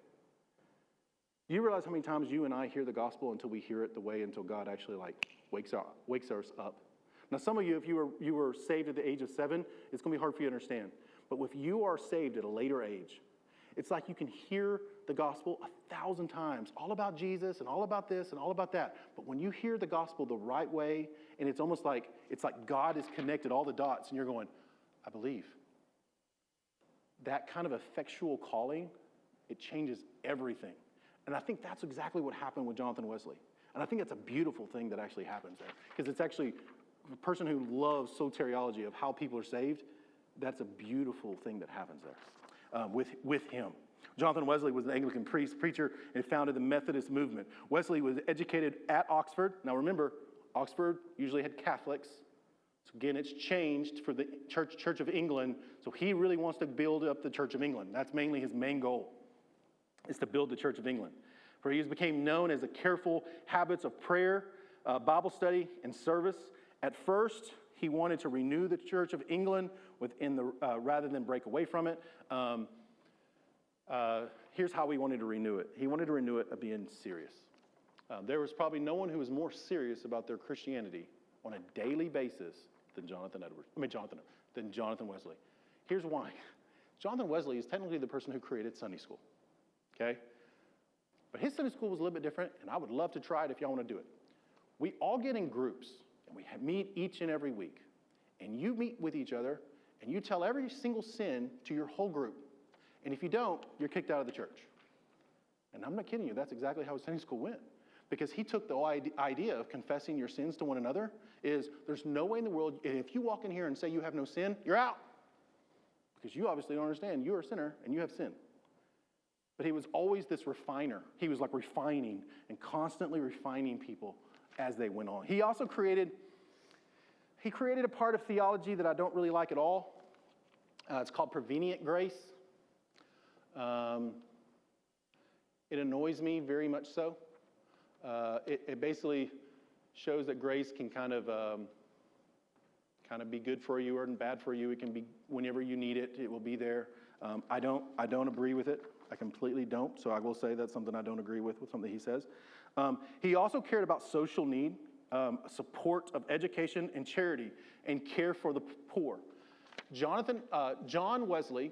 Do you realize how many times you and I hear the gospel until we hear it the way until God actually wakes us up? Now, some of you, if you were saved at the age of 7, it's going to be hard for you to understand. But if you are saved at a later age, it's like you can hear the gospel 1,000 times, all about Jesus and all about this and all about that. But when you hear the gospel the right way, and it's almost like God has connected all the dots, and you're going, I believe. That kind of effectual calling, it changes everything. And I think that's exactly what happened with Jonathan Wesley. And I think that's a beautiful thing that actually happens there. Because it's actually a person who loves soteriology of how people are saved. That's a beautiful thing that happens there with him. Jonathan Wesley was an Anglican preacher and founded the Methodist movement. Wesley was educated at Oxford. Now remember, Oxford usually had Catholics. So again, it's changed for the Church of England. So he really wants to build up the Church of England. That's mainly his main goal, is to build the Church of England. For he became known as the careful habits of prayer, Bible study, and service. At first, he wanted to renew the Church of England rather than break away from it. Here's how he wanted to renew it. He wanted to renew it by being serious. There was probably no one who was more serious about their Christianity on a daily basis than Jonathan Wesley. Here's why. Jonathan Wesley is technically the person who created Sunday school, okay? But his Sunday school was a little bit different, and I would love to try it if y'all want to do it. We all get in groups, and we meet each and every week. And you meet with each other, and you tell every single sin to your whole group. And if you don't, you're kicked out of the church. And I'm not kidding you, that's exactly how Sunday school went. Because he took the idea of confessing your sins to one another is there's no way in the world, if you walk in here and say you have no sin, you're out. Because you obviously don't understand. You're a sinner and you have sin. But he was always this refiner. He was like refining and constantly refining people as they went on. He also created a part of theology that I don't really like at all. It's called prevenient grace. It annoys me very much so. It basically shows that grace can kind of be good for you or bad for you. It can be whenever you need it, it will be there. I don't agree with it. I completely don't. So I will say that's something I don't agree with something he says. He also cared about social need, support of education and charity, and care for the poor. John Wesley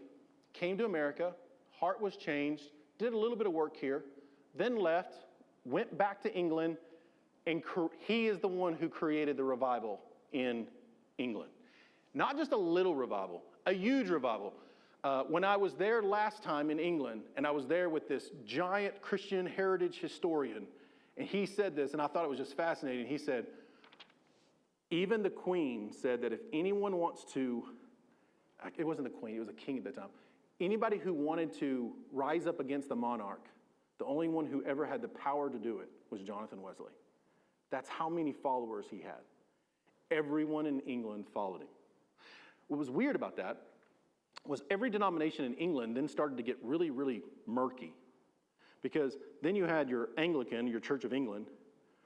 came to America, heart was changed, did a little bit of work here, then left, went back to England, and he is the one who created the revival in England. Not just a little revival, a huge revival. When I was there last time in England, and I was there with this giant Christian heritage historian, and he said this, and I thought it was just fascinating. He said, even the Queen said that if anyone wants to, it wasn't the Queen, it was a king at the time, anybody who wanted to rise up against the monarch, the only one who ever had the power to do it was Jonathan Wesley. That's how many followers he had. Everyone in England followed him. What was weird about that was every denomination in England then started to get really, really murky. Because then you had your Anglican, your Church of England,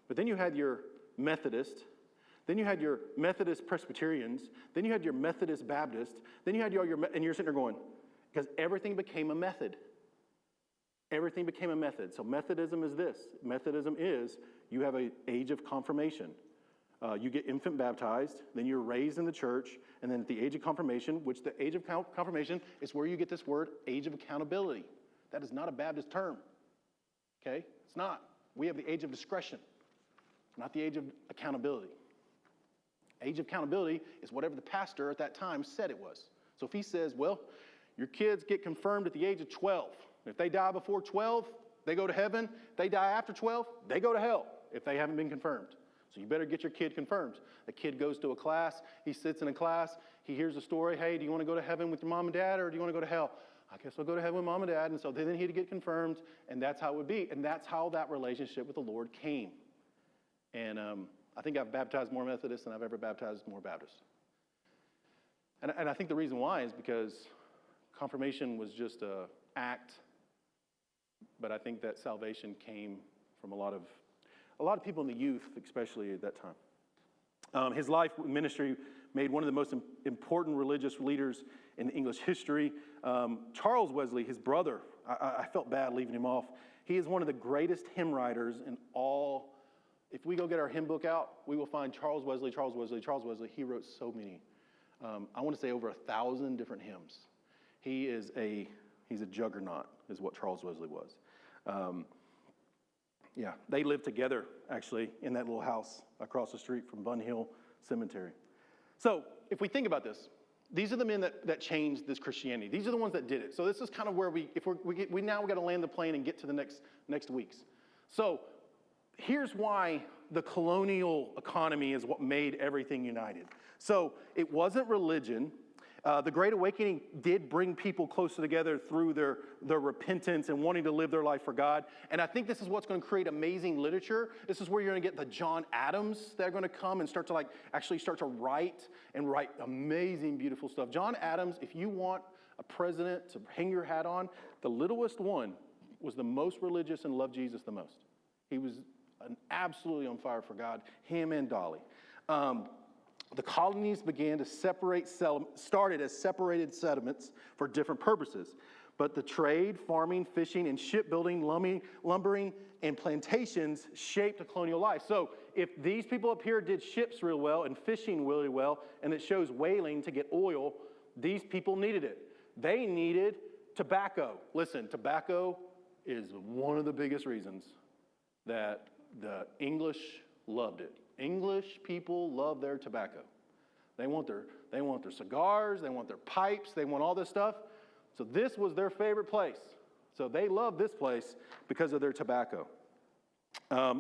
but then you had your Methodist, then you had your Methodist Presbyterians, then you had your Methodist Baptist, then you had and you're sitting there going, because everything became a method. Everything became a method. So Methodism is this. Methodism is you have an age of confirmation. You get infant baptized, then you're raised in the church, and then at the age of confirmation, which the age of confirmation is where you get this word, age of accountability. That is not a Baptist term, okay? It's not. We have the age of discretion, not the age of accountability. Age of accountability is whatever the pastor at that time said it was. So if he says, well, your kids get confirmed at the age of 12. If they die before 12, they go to heaven. If they die after 12, they go to hell if they haven't been confirmed. So you better get your kid confirmed. The kid goes to a class. He sits in a class. He hears a story. Hey, do you want to go to heaven with your mom and dad, or do you want to go to hell? I guess I'll go to heaven with mom and dad. And so then he'd get confirmed, and that's how it would be. And that's how that relationship with the Lord came. And I think I've baptized more Methodists than I've ever baptized more Baptists. And I think the reason why is because confirmation was just an act, but I think that salvation came from a lot of people in the youth, especially at that time. His life ministry made one of the most important religious leaders in English history. Charles Wesley, his brother, I felt bad leaving him off. He is one of the greatest hymn writers in all. If we go get our hymn book out, we will find Charles Wesley, Charles Wesley, Charles Wesley. He wrote so many. I want to say over 1,000 different hymns. He's a juggernaut, is what Charles Wesley was. Yeah, they lived together, actually, in that little house across the street from Bun Hill Cemetery. So if we think about this, these are the men that changed this Christianity. These are the ones that did it. So this is kind of where we got to land the plane and get to the next weeks. So here's why the colonial economy is what made everything united. So it wasn't religion. The Great Awakening did bring people closer together through their repentance and wanting to live their life for God. And I think this is what's going to create amazing literature. This is where you're going to get the John Adams that are going to come and start to write amazing, beautiful stuff. John Adams, if you want a president to hang your hat on, the littlest one was the most religious and loved Jesus the most. He was absolutely on fire for God, him and Dolly. The colonies began to started as separated settlements for different purposes. But the trade, farming, fishing, and shipbuilding, lumbering, and plantations shaped a colonial life. So if these people up here did ships real well and fishing really well, and it shows whaling to get oil, these people needed it. They needed tobacco. Listen, tobacco is one of the biggest reasons that the English loved it. English people love their tobacco. They want their cigars, they want their pipes, they want all this stuff. So this was their favorite place. So they loved this place because of their tobacco.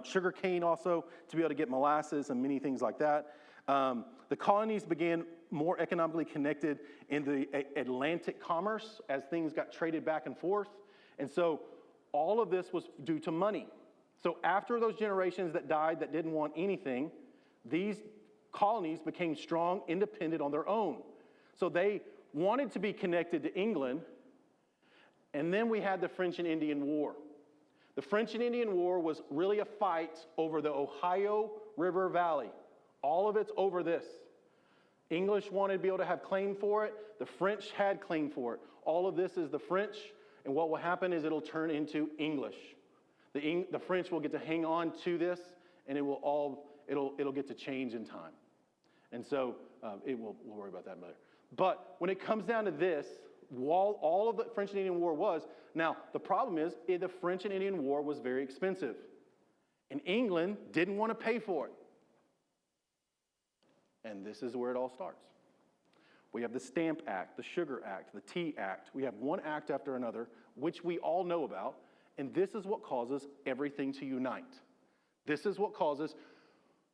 Sugar cane also, to be able to get molasses and many things like that. The colonies began more economically connected in the Atlantic commerce as things got traded back and forth. And so all of this was due to money. So after those generations that died that didn't want anything, these colonies became strong, independent on their own. So they wanted to be connected to England, and then we had the French and Indian War. The French and Indian War was really a fight over the Ohio River Valley. All of it's over this. English wanted to be able to have claim for it. The French had claim for it. All of this is the French, and what will happen is it'll turn into English. The French will get to hang on to this, and it'll get to change in time. And so we'll worry about that later. But when it comes down to this, all of the French and Indian War was, now the problem is the French and Indian War was very expensive. And England didn't want to pay for it. And this is where it all starts. We have the Stamp Act, the Sugar Act, the Tea Act. We have one act after another, which we all know about, and this is what causes everything to unite. This is what causes,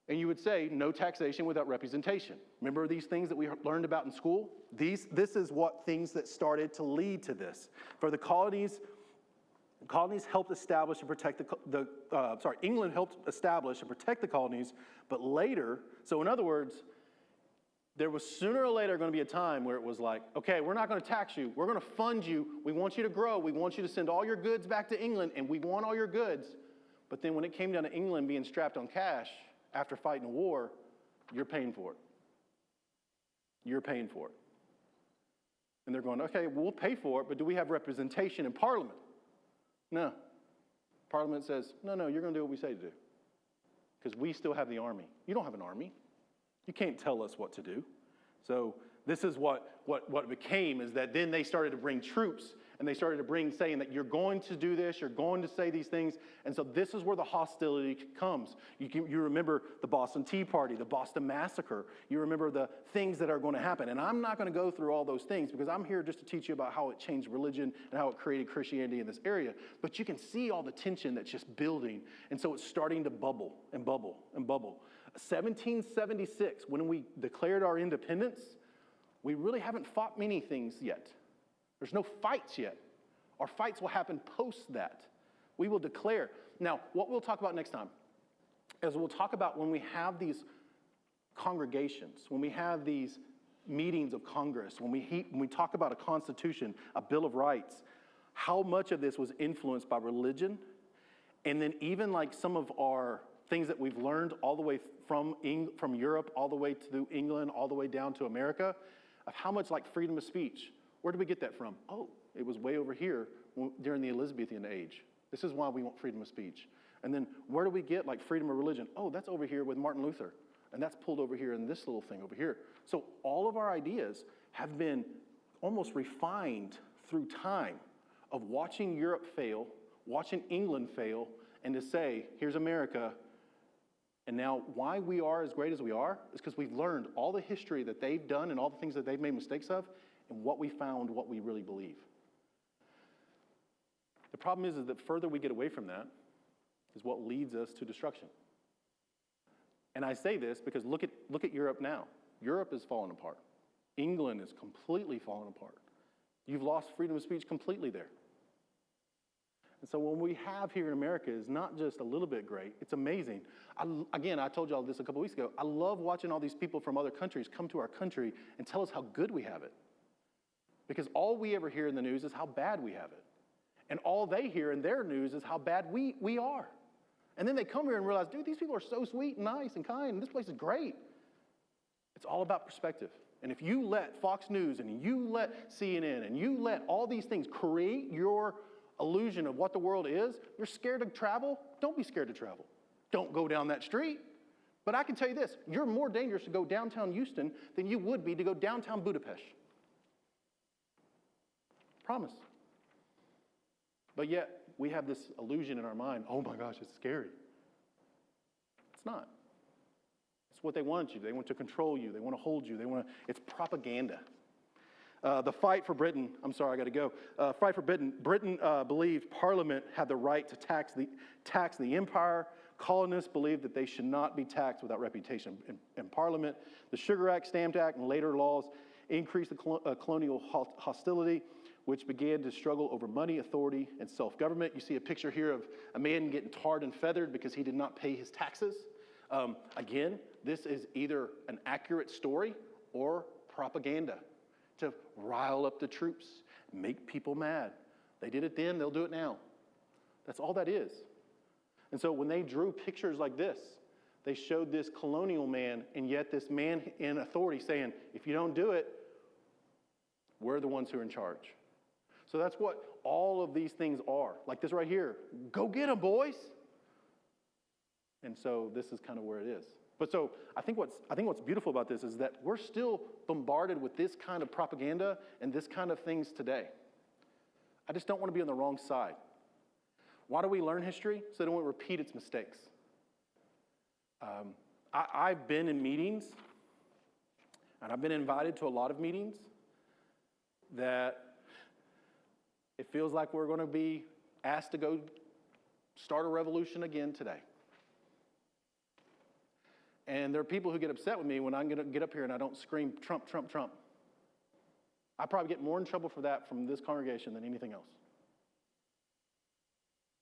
and you would say, no taxation without representation. Remember these things that we learned about in school? This is what things that started to lead to this. For the colonies helped establish and protect England helped establish and protect the colonies, but later, so in other words, there was sooner or later going to be a time where it was like, okay, we're not going to tax you. We're going to fund you. We want you to grow. We want you to send all your goods back to England, and we want all your goods. But then when it came down to England being strapped on cash after fighting a war, you're paying for it. You're paying for it. And they're going, okay, we'll pay for it, but do we have representation in Parliament? No. Parliament says, no, you're going to do what we say to do. Because we still have the army. You don't have an army. You can't tell us what to do. So this is what it became, is that then they started to bring troops, and they started to bring saying that you're going to do this, you're going to say these things. And so this is where the hostility comes. You remember the Boston Tea Party, the Boston Massacre. You remember the things that are going to happen. And I'm not going to go through all those things because I'm here just to teach you about how it changed religion and how it created Christianity in this area. But you can see all the tension that's just building. And so it's starting to bubble and bubble and bubble. 1776, when we declared our independence, we really haven't fought many things yet. There's no fights yet. Our fights will happen post that. We will declare. Now, what we'll talk about next time is we'll talk about when we have these congregations, when we have these meetings of Congress, when we talk about a constitution, a Bill of Rights, how much of this was influenced by religion, and then even like some of our things that we've learned all the way from Europe, all the way to England, all the way down to America, of how much like freedom of speech. Where did we get that from? Oh, it was way over here during the Elizabethan age. This is why we want freedom of speech. And then where do we get like freedom of religion? Oh, that's over here with Martin Luther. And that's pulled over here in this little thing over here. So all of our ideas have been almost refined through time of watching Europe fail, watching England fail, and to say, here's America. And now why we are as great as we are is because we've learned all the history that they've done and all the things that they've made mistakes of, and what we found, what we really believe. The problem is that the further we get away from that is what leads us to destruction. And I say this because look at Europe now. Europe is falling apart. England is completely falling apart. You've lost freedom of speech completely there. And so what we have here in America is not just a little bit great, it's amazing. I told you all this a couple weeks ago. I love watching all these people from other countries come to our country and tell us how good we have it. Because all we ever hear in the news is how bad we have it. And all they hear in their news is how bad we are. And then they come here and realize, dude, these people are so sweet and nice and kind, and this place is great. It's all about perspective. And if you let Fox News and you let CNN and you let all these things create your illusion of what the world is, you're scared to travel, don't be scared to travel. Don't go down that street. But I can tell you this, you're more dangerous to go downtown Houston than you would be to go downtown Budapest. Promise. But yet, we have this illusion in our mind, oh my gosh, it's scary. It's not. It's what they want you. They want to control you. They want to hold you. It's propaganda. The fight for Britain, I'm sorry, I got to go. Fight for Britain. Britain believed Parliament had the right to tax the empire. Colonists believed that they should not be taxed without reputation in Parliament. The Sugar Act, Stamp Act, and later laws increased the colonial hostility, which began to struggle over money, authority, and self-government. You see a picture here of a man getting tarred and feathered because he did not pay his taxes. Again, this is either an accurate story or propaganda to rile up the troops, make people mad. They did it then, they'll do it now. That's all that is. And so when they drew pictures like this, they showed this colonial man, and yet this man in authority saying, if you don't do it, we're the ones who are in charge. So that's what all of these things are. Like this right here. Go get them, boys. And so this is kind of where it is. But so I think what's beautiful about this is that we're still bombarded with this kind of propaganda and this kind of things today. I just don't want to be on the wrong side. Why do we learn history? So that it won't repeat its mistakes. I've been in meetings And I've been invited to a lot of meetings that it feels like we're going to be asked to go start a revolution again today. And there are people who get upset with me when I'm going to get up here and I don't scream Trump, Trump, Trump. I probably get more in trouble for that from this congregation than anything else.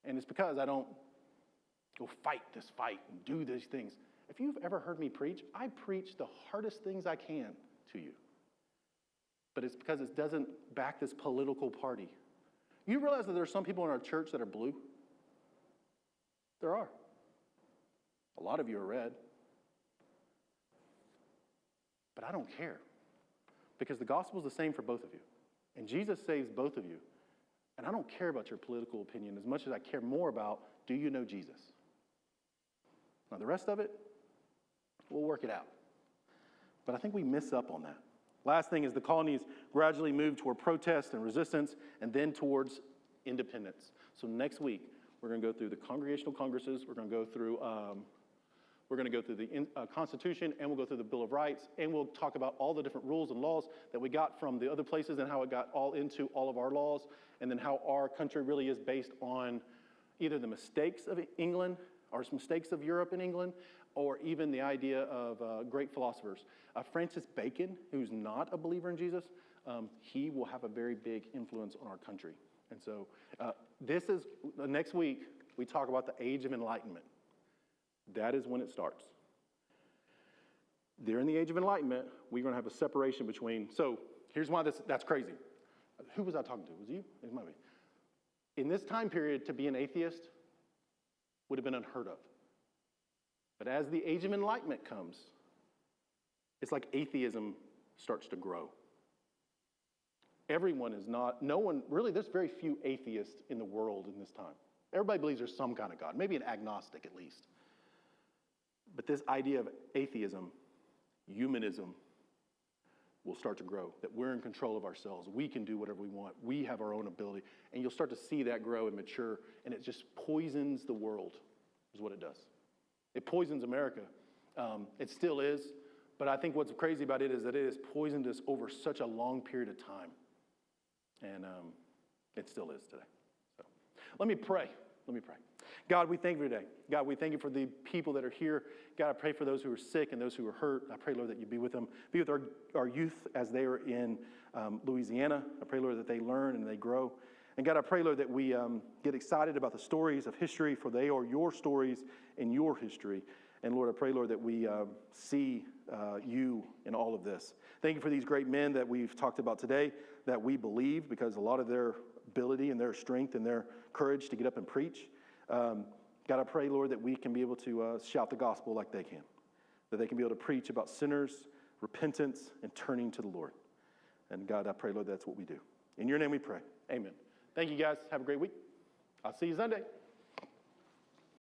And it's because I don't go fight this fight and do these things. If you've ever heard me preach, I preach the hardest things I can to you. But it's because it doesn't back this political party. You realize that there are some people in our church that are blue? There are. A lot of you are red. But I don't care. Because the gospel is the same for both of you. And Jesus saves both of you. And I don't care about your political opinion as much as I care more about, do you know Jesus? Now, the rest of it, we'll work it out. But I think we miss up on that. Last thing is the colonies gradually moved toward protest and resistance and then towards independence. So next week, we're going to go through the congregational congresses. We're going to go through the Constitution, and we'll go through the Bill of Rights, and we'll talk about all the different rules and laws that we got from the other places and how it got all into all of our laws, and then how our country really is based on either the mistakes of England or mistakes of Europe and England, or even the idea of great philosophers. Francis Bacon, who's not a believer in Jesus, he will have a very big influence on our country. And so next week, we talk about the Age of Enlightenment. That is when it starts. During the Age of Enlightenment, we're going to have a separation between, so here's why that's crazy. Who was I talking to? Was it you? It might be. In this time period, to be an atheist would have been unheard of. But as the Age of Enlightenment comes, it's like atheism starts to grow. There's very few atheists in the world in this time. Everybody believes there's some kind of God, maybe an agnostic at least. But this idea of atheism, humanism, will start to grow, that we're in control of ourselves. We can do whatever we want. We have our own ability. And you'll start to see that grow and mature, and it just poisons the world, is what it does. It poisons America. It still is, but I think what's crazy about it is that it has poisoned us over such a long period of time. And it still is today. So let me pray. God, we thank you today. God, we thank you for the people that are here. God, I pray for those who are sick and those who are hurt. I pray, Lord, that you be with them. Be with our youth as they are in Louisiana. I pray, Lord, that they learn and they grow. And God, I pray, Lord, that we get excited about the stories of history, for they are your stories and your history. And Lord, I pray, Lord, that we see you in all of this. Thank you for these great men that we've talked about today, that we believe, because a lot of their ability and their strength and their courage to get up and preach. God, I pray, Lord, that we can be able to shout the gospel like they can, that they can be able to preach about sinners, repentance, and turning to the Lord. And God, I pray, Lord, that's what we do. In your name we pray. Amen. Thank you, guys. Have a great week. I'll see you Sunday.